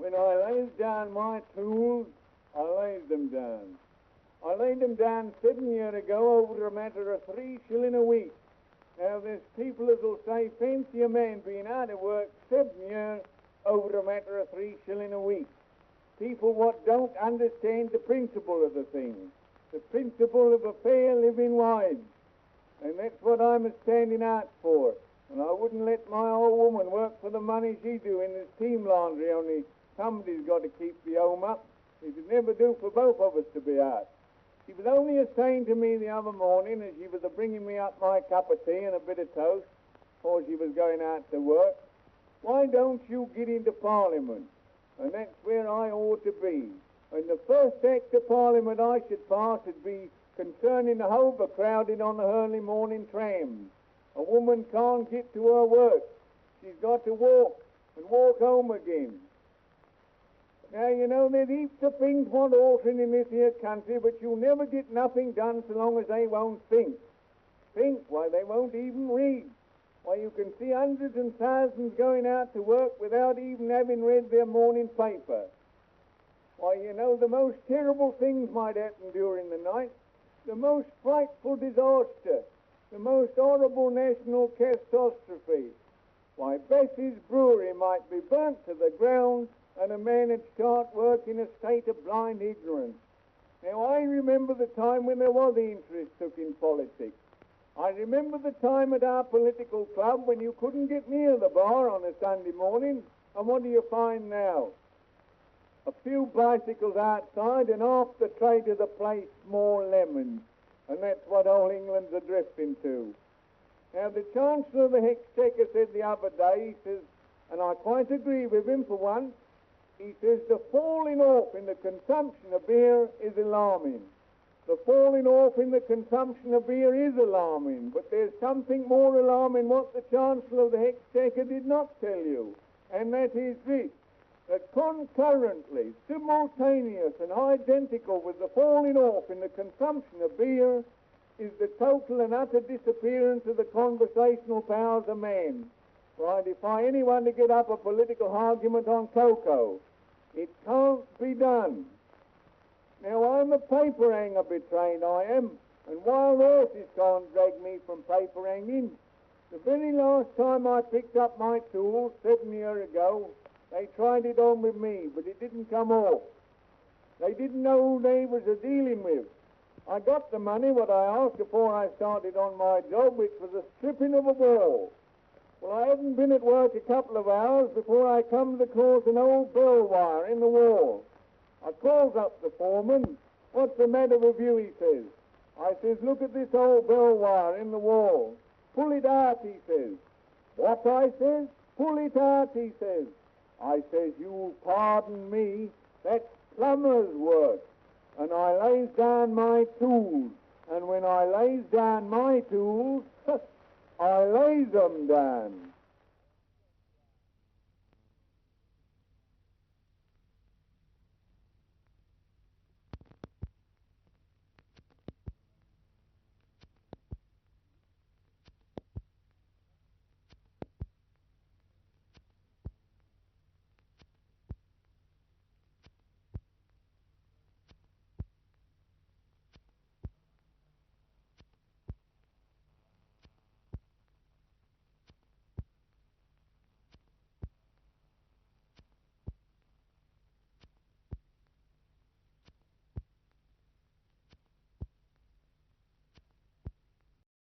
When I lays down my tools, I lays them down. I laid them down 7 years ago over a matter of 3 shilling a week. Now there's people that'll say, fancy a man being out of work 7 years over a matter of 3 shilling a week. People what don't understand the principle of the thing, the principle of a fair living wage. And that's what I'm standing out for. And I wouldn't let my old woman work for the money she do in this team laundry, only somebody's got to keep the home up. It would never do for both of us to be out. She was only a-saying to me the other morning as she was a-bringing me up my cup of tea and a bit of toast before she was going out to work, why don't you get into Parliament? And that's where I ought to be. And the first act of Parliament I should pass would be concerning the overcrowding on the early morning trams. A woman can't get to her work. She's got to walk and walk home again. Now, you know, there's heaps of things want altering in this here country, but you'll never get nothing done so long as they won't think. Think? Why, they won't even read. Why, you can see hundreds and thousands going out to work without even having read their morning paper. Why, you know, the most terrible things might happen during the night. The most frightful disaster. The most horrible national catastrophe. Why, Bessie's brewery might be burnt to the ground and a man would start work in a state of blind ignorance. Now, I remember the time when there was interest took in politics. I remember the time at our political club when you couldn't get near the bar on a Sunday morning, and what do you find now? A few bicycles outside and half the trade of the place more lemons, and that's what all England's a-drifting to. Now, the Chancellor of the Exchequer said the other day, he says, and I quite agree with him for once, he says the falling off in the consumption of beer is alarming. The falling off in the consumption of beer is alarming, but there's something more alarming what the Chancellor of the Exchequer did not tell you, and that is this, that concurrently, simultaneous and identical with the falling off in the consumption of beer is the total and utter disappearance of the conversational powers of man. For I defy anyone to get up a political argument on cocoa. It can't be done. Now, I'm a paper hanger betrained, I am, and wild horses can't drag me from paper hanging. The very last time I picked up my tools, 7 years ago, they tried it on with me, but it didn't come off. They didn't know who they was a-dealing with. I got the money, what I asked before I started on my job, which was a stripping of a wall. Well, I hadn't been at work a couple of hours before I come to cause an old bell wire in the wall. I calls up the foreman. What's the matter with you, he says. I says, look at this old bell wire in the wall. Pull it out, he says. What, I says? Pull it out, he says. I says, you'll pardon me, that's plumber's work. And I lays down my tools. And when I lays down my tools, I lays them down.